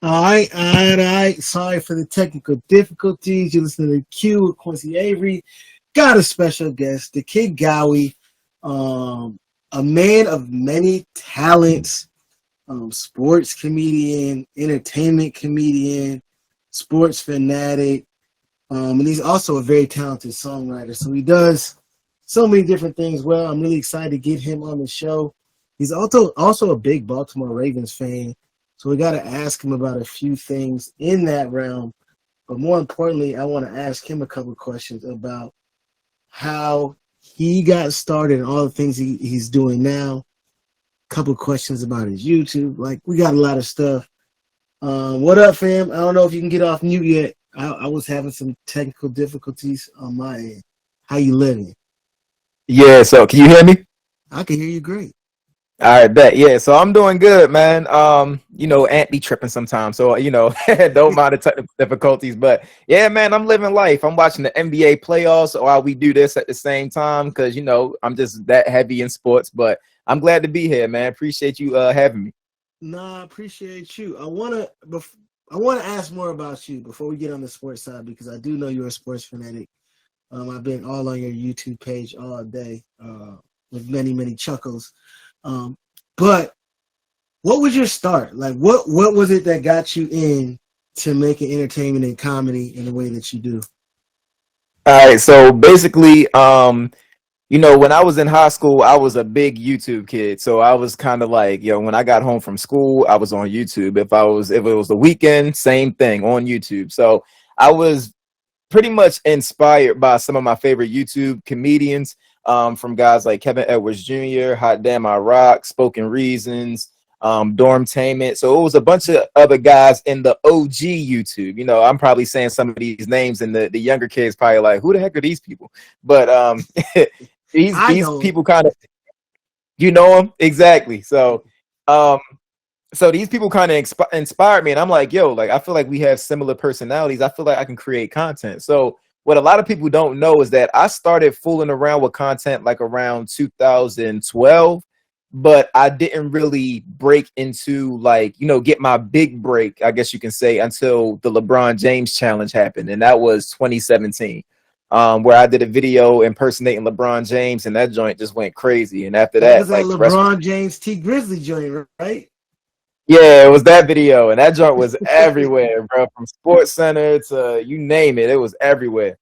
All right. Sorry for the technical difficulties. You're listening to Q with Quincy Avery. Got a special guest, the Kid Gowie, um, a man of many talents, sports comedian, entertainment comedian, sports fanatic, and he's also a very talented songwriter. So he does so many different things well. I'm really excited to get him on the show. He's also a big Baltimore Ravens fan. So we got to ask him about a few things in that realm. But more importantly, I want to ask him a couple of questions about how he got started and all the things he's doing now. A couple of questions about his YouTube. Like, we got a lot of stuff. What up, fam? I don't know if you can get off mute yet. I was having some technical difficulties on my end. How you living? Yeah, so can you hear me? I can hear you great. All right, bet. Yeah, so I'm doing good, man. Ant be tripping sometimes, so don't mind the technical difficulties. But yeah, man, I'm living life. I'm watching the NBA playoffs while we do this at the same time because I'm just that heavy in sports. But I'm glad to be here, man. Appreciate you having me. Nah, I appreciate you. I wanna ask more about you before we get on the sports side because I do know you're a sports fanatic. I've been all on your YouTube page all day with many, many chuckles. But what was your start? Like, what was it that got you in to making entertainment and comedy in the way that you do? All right, so basically, when I was in high school, I was a big YouTube kid. So I was kind of like, when I got home from school, I was on YouTube. If it was the weekend, same thing on YouTube. So I was pretty much inspired by some of my favorite YouTube comedians, from guys like Kevin Edwards Jr., Hot Damn I Rock, Spoken Reasons, Dormtainment. So it was a bunch of other guys in the OG YouTube. I'm probably saying some of these names, and the younger kids probably like, who the heck are these people? But I these know. people kind of, you know them exactly. Um, so these people kind of inspired me, and I'm like, yo, like I feel like we have similar personalities. I feel like I can create content. So what a lot of people don't know is that I started fooling around with content like around 2012, but I didn't really break into get my big break, I guess you can say, until the LeBron James challenge happened, and that was 2017. Where I did a video impersonating LeBron James, and that joint just went crazy. And after That was that, that like the rest was, LeBron James T Grizzly joint, right? yeah, it was that video, and that joint was everywhere, bro. From Sports Center to you name it, it was everywhere.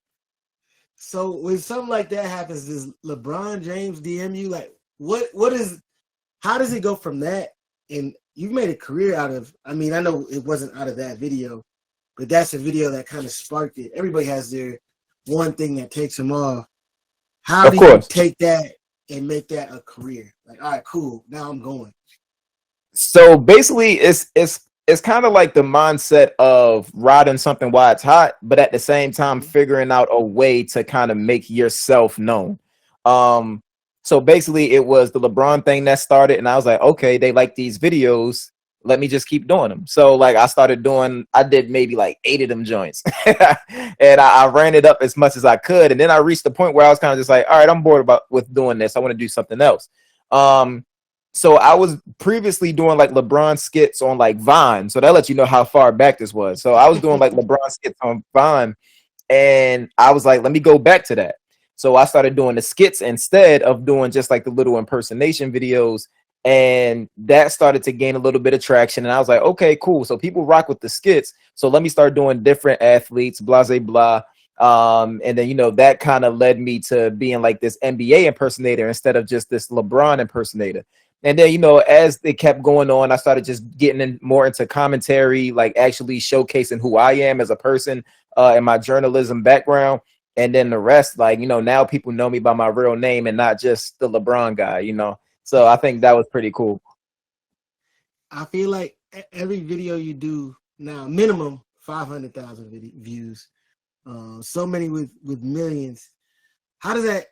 So when something like that happens, does LeBron James DM you? Like, what is? How does it go from that? And you made a career out of. I mean, I know it wasn't out of that video, but that's a video that kind of sparked it. Everybody has their one thing that takes them off. How Of do you course. take that and make that a career? Like, all right, cool. Now I'm going. So basically, it's kind of like the mindset of riding something while it's hot, but at the same time figuring out a way to kind of make yourself known. Um, so basically, it was the LeBron thing that started, and I was like, okay, they like these videos. Let me just keep doing them. So like I did maybe like 8 of them joints, and I ran it up as much as I could, and then I reached the point where I was kind of just like, all right, I'm bored with doing this. I want to do something else. Um, so I was previously doing like LeBron skits on like Vine. So that lets you know how far back this was. So I was doing like LeBron skits on Vine, and I was like, let me go back to that. So I started doing the skits instead of doing just like the little impersonation videos. And that started to gain a little bit of traction. And I was like, okay, cool. So people rock with the skits. So let me start doing different athletes, blah, blah, blah. And then, that kind of led me to being like this NBA impersonator instead of just this LeBron impersonator. And then, as it kept going on, I started just getting more into commentary, like actually showcasing who I am as a person, and my journalism background. And then the rest, like, now people know me by my real name and not just the LeBron guy. So I think that was pretty cool. I feel like every video you do now, minimum 500,000 views. So many with millions. How does that?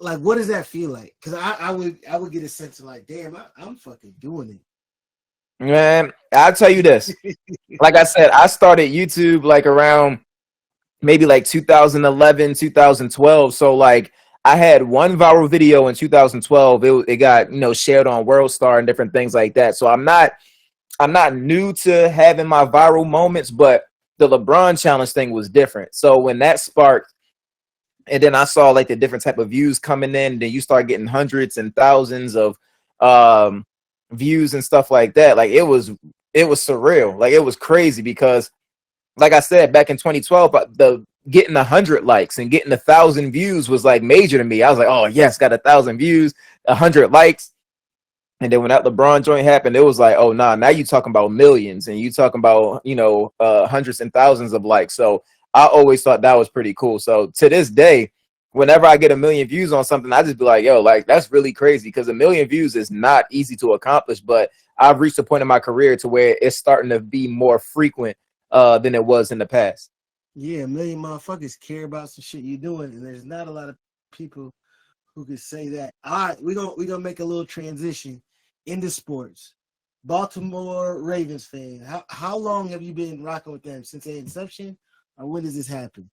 Like, what does that feel like? Because I would get a sense of like, damn, I'm fucking doing Man, I'll tell you this. it. Like I said, I started YouTube like around maybe like 2011, 2012. So like I had one viral video in 2012. It got, shared on World Star and different things like that. So I'm not I'm not new to having my viral moments, but the LeBron challenge thing was different. So when that sparked, and then I saw like the different type of views coming in, then you start getting hundreds and thousands of um views and stuff like that. Like it was surreal. Like it was crazy because like I said, back in 2012, the getting 100 likes and getting 1,000 views was like major to me. I was like, oh yes, got 1,000 views, 100 likes. And then when that LeBron joint happened, it was like, oh nah, now you talking about millions and you talking about, hundreds and thousands of likes. So I always thought that was pretty cool. So to this day, whenever I get 1 million views on something, I just be like, yo, like that's really crazy because 1 million views is not easy to accomplish. But I've reached a point in my career to where it's starting to be more frequent than it was in the past. Yeah, 1 million motherfuckers care about some shit you're doing, and there's not a lot of people who could say that. All right, we're gonna make a little transition into sports. Baltimore Ravens fan. How long have you been rocking with them? Since their inception, or when does this happen?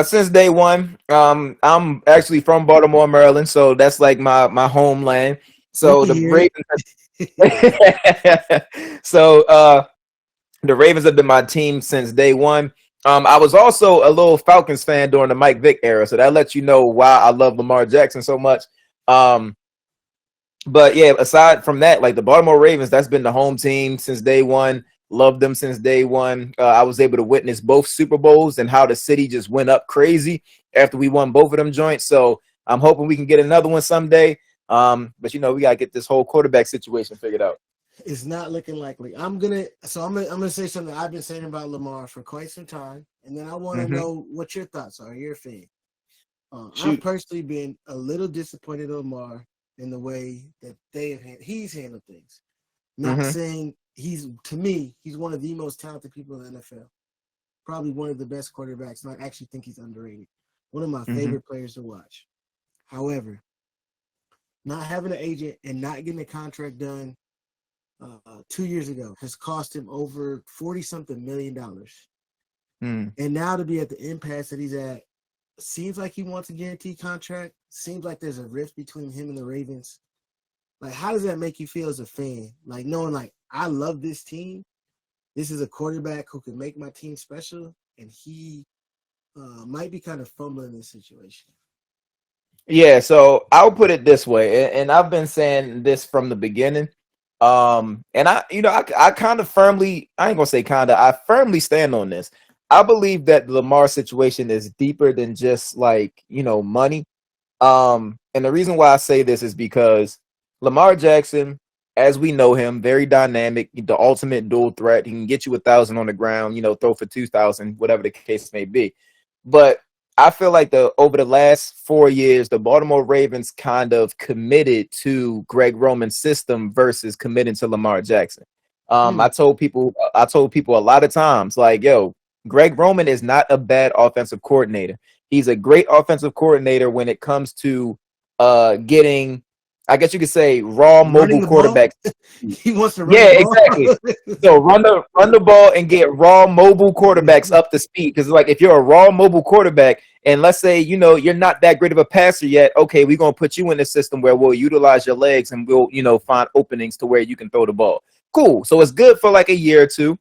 Since day one, I'm actually from Baltimore, Maryland, so that's like my homeland. We So can the hear Ravens, it. so the Ravens have been my team since day one. I was also a little Falcons fan during the Mike Vick era, so that lets you know why I love Lamar Jackson so much. Um, but yeah, aside from that, like the Baltimore Ravens, that's been the home team since day one. Loved them since day one. I was able to witness both Super Bowls and how the city just went up crazy after we won both of them joints. So I'm hoping we can get another one someday. But we gotta get this whole quarterback situation figured out. It's not looking likely. I'm gonna say something I've been saying about Lamar for quite some time, and then I want to Mm-hmm. know what your thoughts are. You're a fan. I've Shoot. personally been a little disappointed in Lamar in the way that he's handled things. Not Mm-hmm. saying to me, he's one of the most talented people in the NFL. Probably one of the best quarterbacks, and I actually think he's underrated. One of my Mm-hmm. favorite players to watch. However, not having an agent and not getting a contract done 2 years ago has cost him over 40 something $1 million. Mm. And now to be at the impasse that he's at, seems like he wants a guaranteed contract. Seems like there's a rift between him and the Ravens. Like, how does that make you feel as a fan? Like, knowing, like, I love this team. This is a quarterback who can make my team special, and he might be kind of fumbling this situation. Yeah, so I'll put it this way, and I've been saying this from the beginning. And I kind of firmly, I ain't gonna say kind of, I firmly stand on this. I believe that the Lamar situation is deeper than just like, money. And the reason why I say this is because Lamar Jackson, as we know him, very dynamic, the ultimate dual threat. He can get you 1,000 on the ground, throw for 2,000, whatever the case may be. But I feel like over the last 4 years, the Baltimore Ravens kind of committed to Greg Roman's system versus committing to Lamar Jackson. Hmm. I told people a lot of times, like, yo, Greg Roman is not a bad offensive coordinator. He's a great offensive coordinator when it comes to getting, I guess you could say, raw Running mobile the ball? quarterbacks. He wants to run Yeah, the ball. exactly. So run the ball and get raw mobile quarterbacks up to speed. Because like if you're a raw mobile quarterback, and let's say you're not that great of a passer yet, okay, we're gonna put you in a system where we'll utilize your legs and we'll find openings to where you can throw the ball. Cool. So it's good for like a year or two.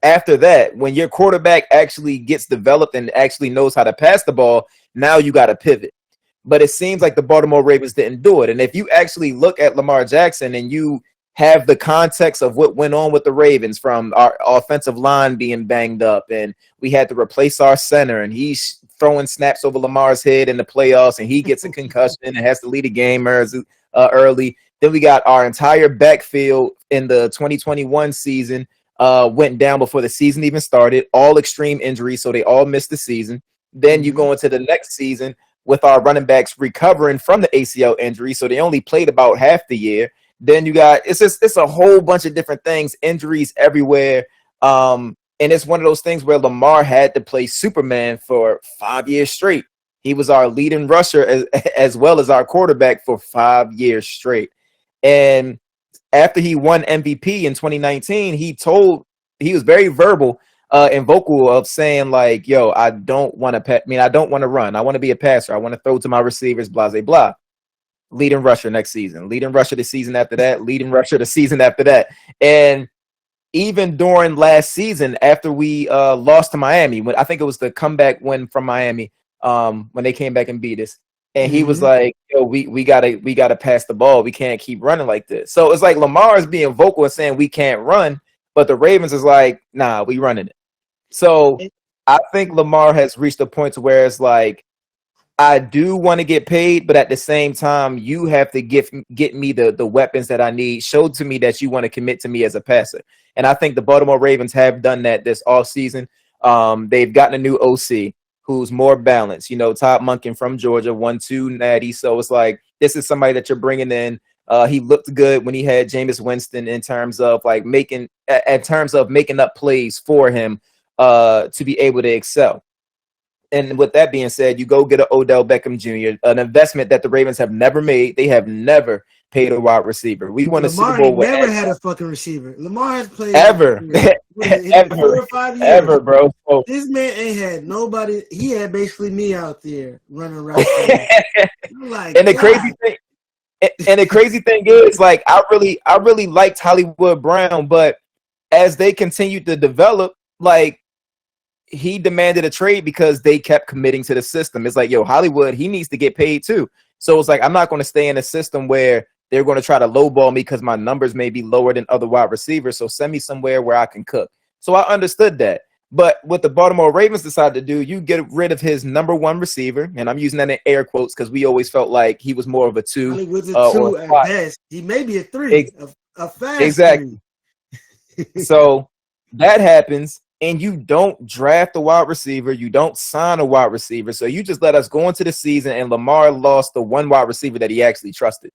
After that, when your quarterback actually gets developed and actually knows how to pass the ball, now you got to pivot. But it seems like the Baltimore Ravens didn't do it. And if you actually look at Lamar Jackson and you have the context of what went on with the Ravens, from our offensive line being banged up and we had to replace our center and he's throwing snaps over Lamar's head in the playoffs and he gets a concussion and has to lead a game early. Then we got our entire backfield in the 2021 season went down before the season even started, all extreme injuries, so they all missed the season. Then you Mm-hmm. go into the next season with our running backs recovering from the ACL injury, so they only played about half the year. Then you got it's a whole bunch of different things, injuries everywhere. And it's one of those things where Lamar had to play Superman for 5 years straight. He was our leading rusher as well as our quarterback for 5 years straight. And after he won MVP in 2019, he was very verbal and vocal of saying like, "Yo, I don't want to I don't want to run. I want to be a passer. I want to throw to my receivers, blah blah blah." leading rusher next season, leading rusher the season after that, leading rusher the season after that. And even during last season, after we lost to Miami, when I think it was the comeback win from Miami, when they came back and beat us, and he was like, "Yo, we gotta pass the ball. We can't keep running like this." So it's like Lamar is being vocal and saying we can't run, but the Ravens is like, "Nah, we running it." So I think Lamar has reached a point to where it's like, I do want to get paid, but at the same time, you have to get me the weapons that I need. Show to me that you want to commit to me as a passer. And I think the Baltimore Ravens have done that this offseason. They've gotten a new OC who's more balanced. You know, Todd Monken from Georgia, 1-2 natty. So it's like, this is somebody that you're bringing in. He looked good when he had Jameis Winston in terms of like making up plays for him to be able to excel. And with that being said, you go get an Odell Beckham Jr., an investment that the Ravens have never made. They have never paid a wide receiver. We won a Super Bowl. Lamar never had a fucking receiver. Lamar has played ever, 4 or 5 years. Ever, bro. So, this man ain't had nobody. He had basically me out there running around. Like, and the crazy thing is, like, I really liked Hollywood Brown, but as they continued to develop, like, he demanded a trade because they kept committing to the system. It's like, yo, Hollywood, he needs to get paid too. So it's like, I'm not going to stay in a system where they're going to try to lowball me because my numbers may be lower than other wide receivers. So send me somewhere where I can cook. So I understood that. But what the Baltimore Ravens decided to do, you get rid of his number one receiver, and I'm using that in air quotes because we always felt like he was more of a 2. Hollywood's a 2 at best. He may be a 3, a fast exactly. 3. So that happens. And you don't draft a wide receiver. You don't sign a wide receiver. So you just let us go into the season, and Lamar lost the one wide receiver that he actually trusted.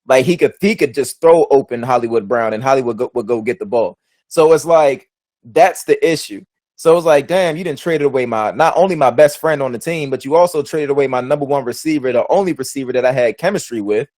Like, he could just throw open Hollywood Brown, and Hollywood would go get the ball. So it's like, that's the issue. So it's like, damn, you didn't trade away not only my best friend on the team, but you also traded away my number one receiver, the only receiver that I had chemistry with,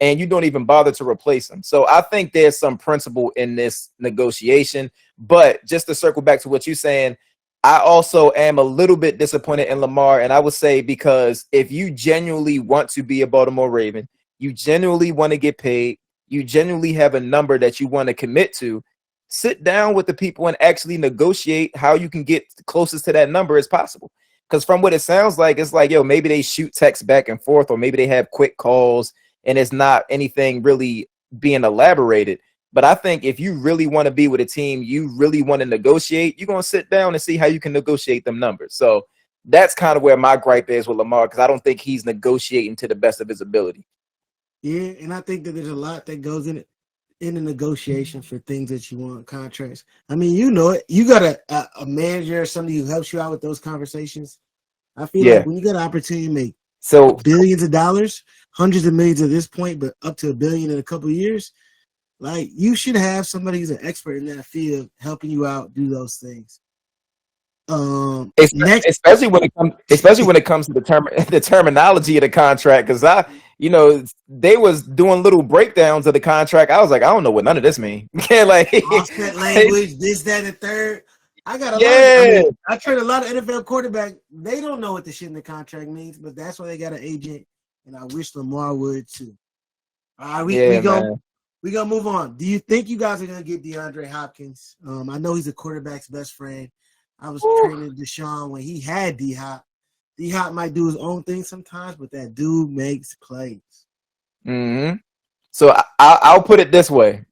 and you don't even bother to replace him. So I think there's some principle in this negotiation. But just to circle back to what you're saying, I also am a little bit disappointed in Lamar. And I would say, because if you genuinely want to be a Baltimore Raven, you genuinely want to get paid, you genuinely have a number that you want to commit to, sit down with the people and actually negotiate how you can get closest to that number as possible. Because from what it sounds like, it's like, yo, maybe they shoot texts back and forth, or maybe they have quick calls, and it's not anything really being elaborated. But I think if you really want to be with a team, you really want to negotiate, you're going to sit down and see how you can negotiate them numbers. So that's kind of where my gripe is with Lamar, because I don't think he's negotiating to the best of his ability. Yeah, and I think that there's a lot that goes in the negotiation for things that you want, contracts. I mean, you know it. You got a manager or somebody who helps you out with those conversations. I feel like when you got an opportunity to make billions of dollars, hundreds of millions at this point, but up to $1 billion in a couple of years, like, you should have somebody who's an expert in that field helping you out do those things. Especially when it comes to the terminology of the contract, because they was doing little breakdowns of the contract. I was like, I don't know what none of this means. Like, offset language, this, that, and third. I got a lot. I train a lot of NFL quarterbacks. They don't know what the shit in the contract means, but that's why they got an agent. And I wish Lamar would too. All right, we gonna move on. Do you think you guys are gonna get DeAndre Hopkins? I know he's a quarterback's best friend. I was training Deshaun when he had D-Hop. D-Hop might do his own thing sometimes, but that dude makes plays. Mm-hmm. So I'll put it this way: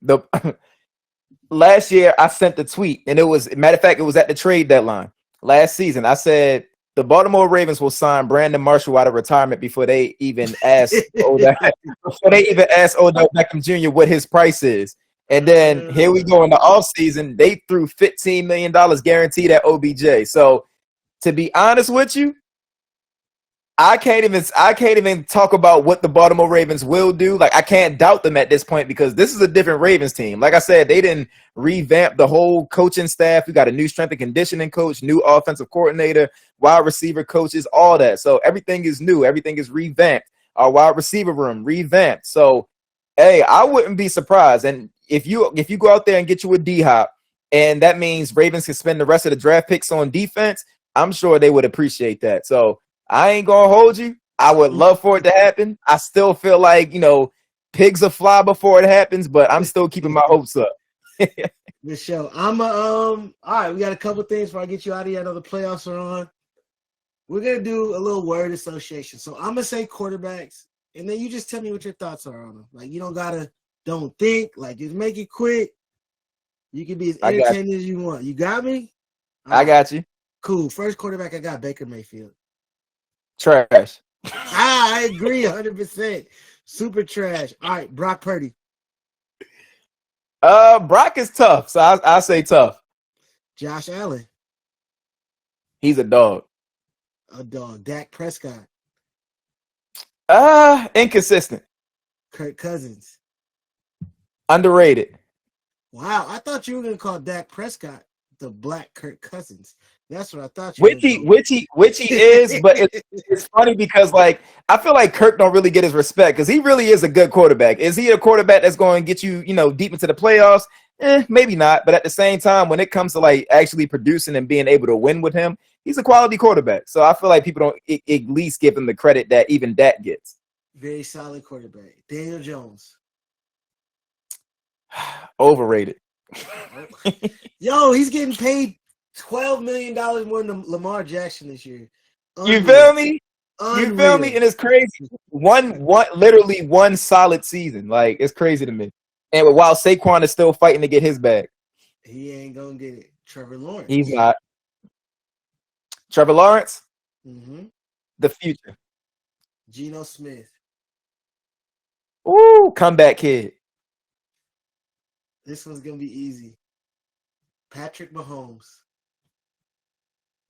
last year I sent the tweet, and it was, matter of fact, it was at the trade deadline last season. I said the Baltimore Ravens will sign Brandon Marshall out of retirement before they even ask Odell Beckham Jr. what his price is. And then here we go in the offseason, they threw $15 million guaranteed at OBJ. So to be honest with you, I can't even talk about what the Baltimore Ravens will do. Like, I can't doubt them at this point, because this is a different Ravens team. Like I said, they didn't revamp the whole coaching staff. We got a new strength and conditioning coach, new offensive coordinator, wide receiver coaches, all that. So everything is new. Everything is revamped. Our wide receiver room revamped. So, hey, I wouldn't be surprised. And if you go out there and get you a D-Hop, and that means Ravens can spend the rest of the draft picks on defense, I'm sure they would appreciate that. So I ain't gonna hold you. I would love for it to happen. I still feel like, pigs will fly before it happens, but I'm still keeping my hopes up. Good show. All right, we got a couple things before I get you out of here. I know the playoffs are on. We're gonna do a little word association. So I'm gonna say quarterbacks, and then you just tell me what your thoughts are on them. Like you don't think, like just make it quick. You can be as entertaining as you want. You got me? I got you. Cool. First quarterback I got Baker Mayfield. Trash. I agree 100%. Super trash. All right, Brock Purdy. Brock is tough, so I say tough. Josh Allen. He's a dog. A dog. Dak Prescott. Inconsistent. Kirk Cousins. Underrated. Wow, I thought you were gonna call Dak Prescott the Black Kirk Cousins. That's what I thought you which he is, but it's funny because like I feel like Kirk don't really get his respect because he really is a good quarterback. Is he a quarterback that's going to get you, deep into the playoffs? Maybe not. But at the same time, when it comes to like actually producing and being able to win with him, he's a quality quarterback. So I feel like people don't at least give him the credit that even Dak gets. Very solid quarterback. Daniel Jones. Overrated. Yo, he's getting paid $12 million more than Lamar Jackson this year. Unreal. You feel me? Unreal. You feel me? And it's crazy. Literally one solid season. Like it's crazy to me. And while Saquon is still fighting to get his bag, he ain't gonna get it. Trevor Lawrence. He's not. Trevor Lawrence. Mm-hmm. The future. Geno Smith. Ooh, comeback kid. This one's gonna be easy. Patrick Mahomes.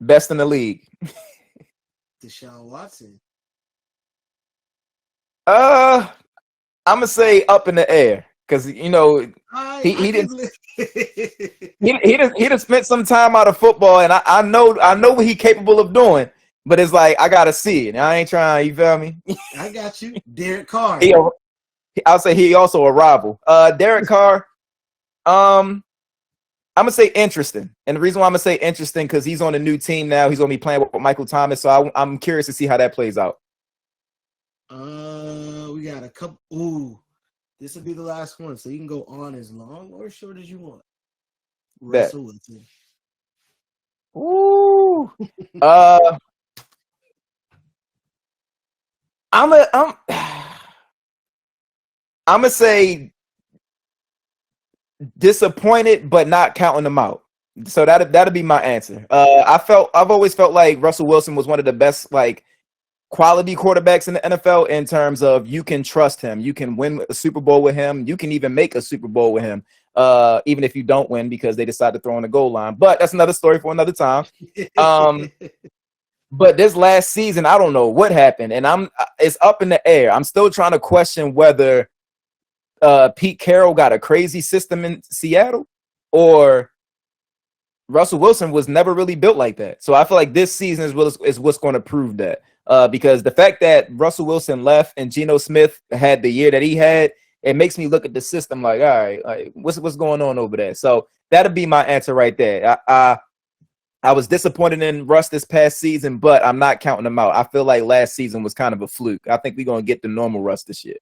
Best in the league. Deshaun Watson. I'm gonna say up in the air because he didn't he done spent some time out of football, and I know what he's capable of doing, but it's like I gotta see it. I ain't trying. You feel me? I got you. Derek Carr. I'll say he also a rival. Derek Carr. I'm gonna say interesting, and the reason why I'm gonna say interesting because he's on a new team now. He's gonna be playing with Michael Thomas, so I'm curious to see how that plays out. We got a couple. Ooh, this will be the last one, so you can go on as long or as short as you want. Russell Wilson. Ooh. I'm gonna say disappointed, but not counting them out. So that'll be my answer. I've always felt like Russell Wilson was one of the best like quality quarterbacks in the NFL in terms of you can trust him, you can win a Super Bowl with him, you can even make a Super Bowl with him, even if you don't win because they decide to throw on the goal line. But that's another story for another time. But this last season, I don't know what happened, and it's up in the air. I'm still trying to question whether Pete Carroll got a crazy system in Seattle, or Russell Wilson was never really built like that. So I feel like this season is what's going to prove that. Because the fact that Russell Wilson left and Geno Smith had the year that he had, it makes me look at the system like, all right, like what's going on over there? So that'll be my answer right there. I was disappointed in Russ this past season, but I'm not counting him out. I feel like last season was kind of a fluke. I think we're going to get the normal Russ this year.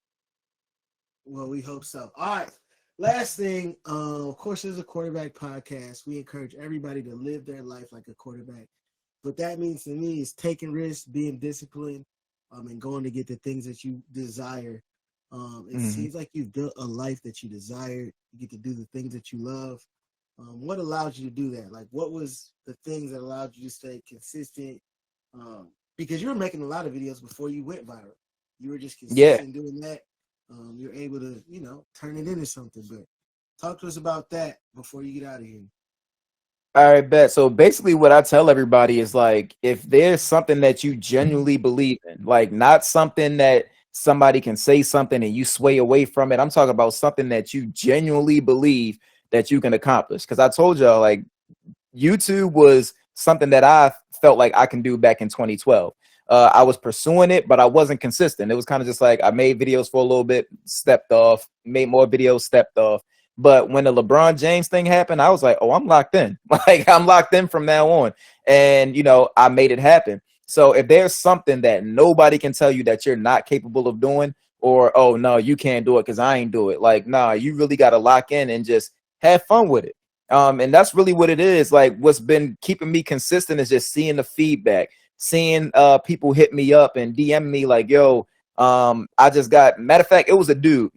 Well, we hope so. All right. Last thing, of course, this is a quarterback podcast. We encourage everybody to live their life like a quarterback. What that means to me is taking risks, being disciplined, and going to get the things that you desire. It seems like you've built a life that you desire. You get to do the things that you love. What allowed you to do that? Like, what was the things that allowed you to stay consistent? Because you were making a lot of videos before you went viral. You were just consistent doing that. You're able to, turn it into something. But talk to us about that before you get out of here. All right, bet. So basically what I tell everybody is like, if there's something that you genuinely believe in, like not something that somebody can say something and you sway away from it. I'm talking about something that you genuinely believe that you can accomplish. Because I told y'all, like, YouTube was something that I felt like I can do back in 2012. I was pursuing it, but I wasn't consistent. It was kind of just like I made videos for a little bit, stepped off, made more videos, stepped off. But when the LeBron James thing happened, I was like, oh, I'm locked in. Like, I'm locked in from now on. And, I made it happen. So if there's something that nobody can tell you that you're not capable of doing, or oh no, you can't do it because I ain't do it. Like, nah, you really got to lock in and just have fun with it. And that's really what it is. Like, what's been keeping me consistent is just seeing the feedback, seeing people hit me up and DM me like, yo, I just got, matter of fact, it was a dude,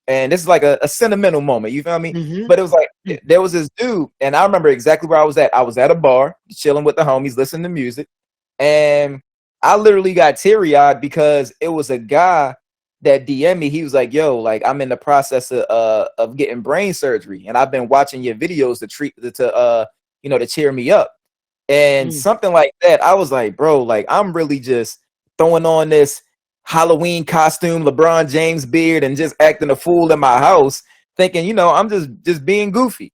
and this is like a sentimental moment, you feel me? Mm-hmm. But it was like, there was this dude, and I remember exactly where I was at. I was at a bar chilling with the homies, listening to music, and I literally got teary-eyed because it was a guy that DM'd me. He was like, yo, like, I'm in the process of getting brain surgery, and I've been watching your videos to cheer me up. And something like that, I was like, bro, like, I'm really just throwing on this Halloween costume, LeBron James beard, and just acting a fool in my house, thinking, I'm just being goofy.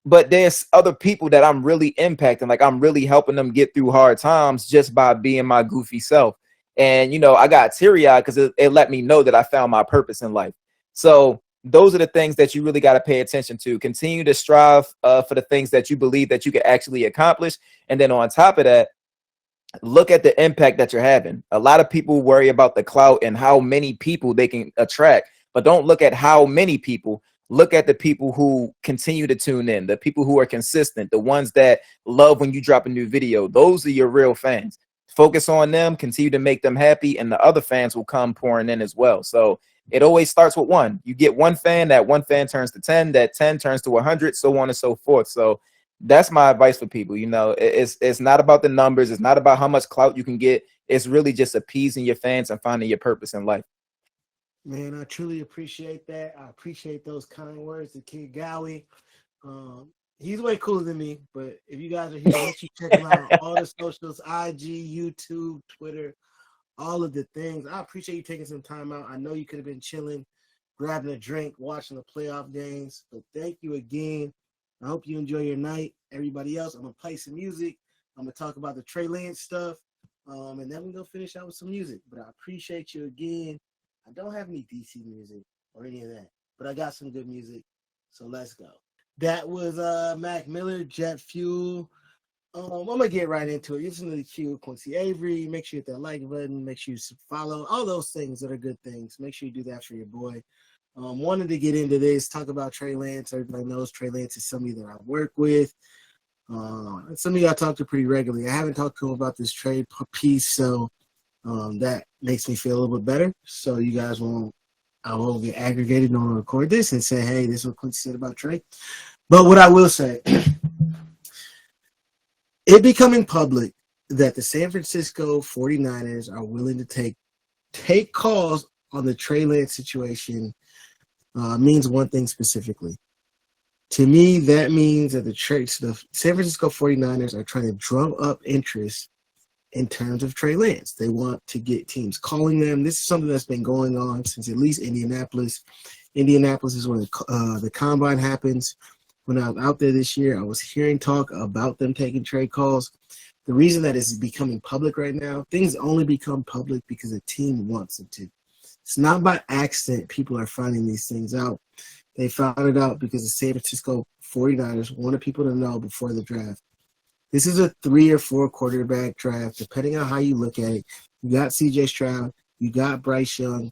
But there's other people that I'm really impacting, like I'm really helping them get through hard times just by being my goofy self. And I got teary-eyed because it let me know that I found my purpose in life. So those are the things that you really got to pay attention to. Continue to strive for the things that you believe that you can actually accomplish. And then on top of that, look at the impact that you're having. A lot of people worry about the clout and how many people they can attract, but don't look at how many people. Look at the people who continue to tune in, the people who are consistent, the ones that love when you drop a new video. Those are your real fans. Focus on them, continue to make them happy, and the other fans will come pouring in as well. So it always starts with one. You get one fan, that one fan turns to 10, that 10 turns to 100, so on and so forth. So that's my advice for people. It's not about the numbers. It's not about how much clout you can get. It's really just appeasing your fans and finding your purpose in life. Man, I truly appreciate that. I appreciate those kind words to Kid Gowie. He's way cooler than me, but if you guys are here, make sure you check him out on all the socials, IG, YouTube, Twitter, all of the things. I appreciate you taking some time out. I know you could have been chilling, grabbing a drink, watching the playoff games, but thank you again. I hope you enjoy your night. Everybody else, I'm going to play some music. I'm going to talk about the Trey Lance stuff, and then we're going to finish out with some music. But I appreciate you again. I don't have any DC music or any of that, but I got some good music, so let's go. That was Mac Miller, Jet Fuel. I'm going to get right into it. You listen to the Q, Quincy Avery. Make sure you hit that like button. Make sure you follow. All those things that are good things. Make sure you do that for your boy. Wanted to get into this, talk about Trey Lance. Everybody knows Trey Lance is somebody that I work with. And some of you I talk to pretty regularly. I haven't talked to him about this trade piece, so that makes me feel a little bit better. So you guys I won't get aggregated on record this and say, hey, this is what Quincy said about Trey. But what I will say, it becoming public that the San Francisco 49ers are willing to take calls on the Trey Lance situation means one thing specifically. To me, that means that the San Francisco 49ers are trying to drum up interest in terms of Trey Lance. They want to get teams calling them. This is something that's been going on since at least Indianapolis. Indianapolis is where the combine happens. When I was out there this year, I was hearing talk about them taking trade calls. The reason that it's becoming public right now, things only become public because a team wants it to. It's not by accident people are finding these things out. They found it out because the San Francisco 49ers wanted people to know before the draft. This is a 3 or 4 quarterback draft, depending on how you look at it. You got C.J. Stroud, you got Bryce Young,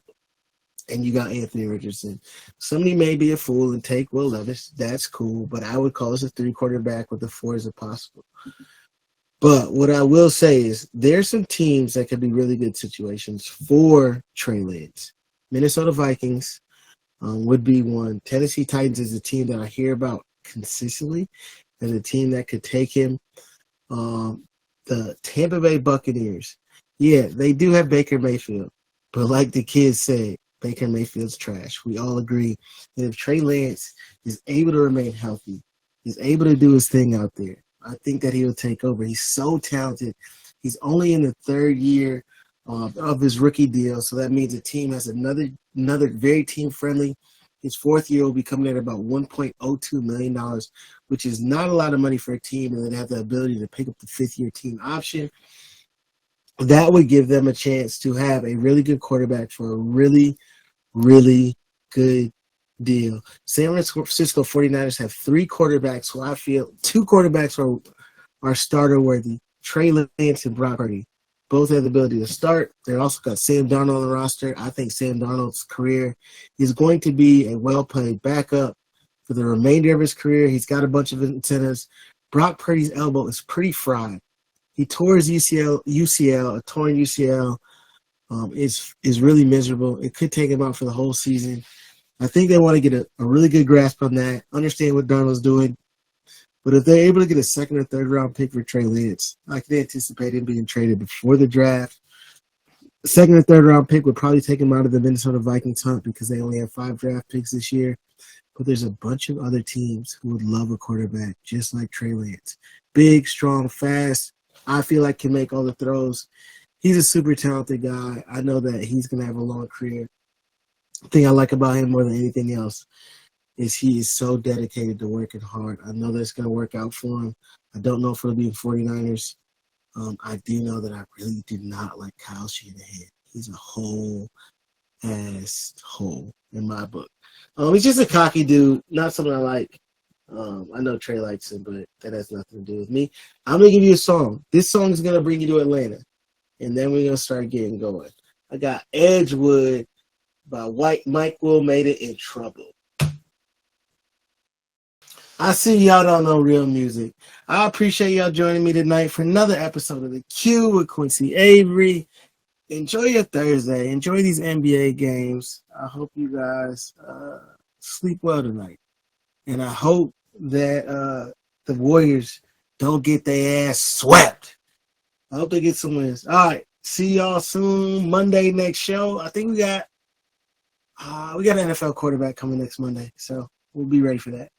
and you got Anthony Richardson. Somebody may be a fool and take Will Levis. That's cool, but I would call this a 3 quarterback with the 4s if possible. But what I will say is there's some teams that could be really good situations for Trey Lance. Minnesota Vikings would be one. Tennessee Titans is a team that I hear about consistently as a team that could take him. The Tampa Bay Buccaneers. Yeah, they do have Baker Mayfield. But like the kids say, Baker Mayfield's trash. We all agree that if Trey Lance is able to remain healthy, he's able to do his thing out there, I think that he'll take over. He's so talented. He's only in the 3rd year of his rookie deal, so that means the team has another very team-friendly. His 4th year will be coming at about $1.02 million, which is not a lot of money for a team, and then have the ability to pick up the 5th-year team option. That would give them a chance to have a really good quarterback for a really, really good deal. San Francisco 49ers have 3 quarterbacks who I feel 2 quarterbacks are starter worthy. Trey Lance and Brock Purdy. Both have the ability to start. They also got Sam Darnold on the roster. I think Sam Darnold's career is going to be a well-played backup for the remainder of his career. He's got a bunch of incentives. Brock Purdy's elbow is pretty fried. He tore his UCL, a torn UCL is really miserable. It could take him out for the whole season. I think they want to get a really good grasp on that, understand what Darnold's doing. But if they're able to get a second or third round pick for Trey Lance, I can anticipate him being traded before the draft. The second or third round pick would probably take him out of the Minnesota Vikings hunt because they only have 5 draft picks this year. But there's a bunch of other teams who would love a quarterback just like Trey Lance. Big, strong, fast. I feel like can make all the throws. He's a super talented guy. I know that he's going to have a long career. The thing I like about him more than anything else is he is so dedicated to working hard. I know that's going to work out for him. I don't know if it'll be 49ers. I do know that I really do not like Kyle Shanahan. He's a whole ass hole in my book. He's just a cocky dude, not someone I like. I know Trey likes him, but that has nothing to do with me. I'm going to give you a song. This song is going to bring you to Atlanta, and then we're going to start getting going. I got Edgewood by White Mike Will Made It in Trouble. I see y'all don't know real music. I appreciate y'all joining me tonight for another episode of The Q with Quincy Avery. Enjoy your Thursday. Enjoy these NBA games. I hope you guys sleep well tonight. And I hope that the Warriors don't get their ass swept. I hope they get some wins. All right. See y'all soon. Monday next show. I think we got an NFL quarterback coming next Monday. So we'll be ready for that.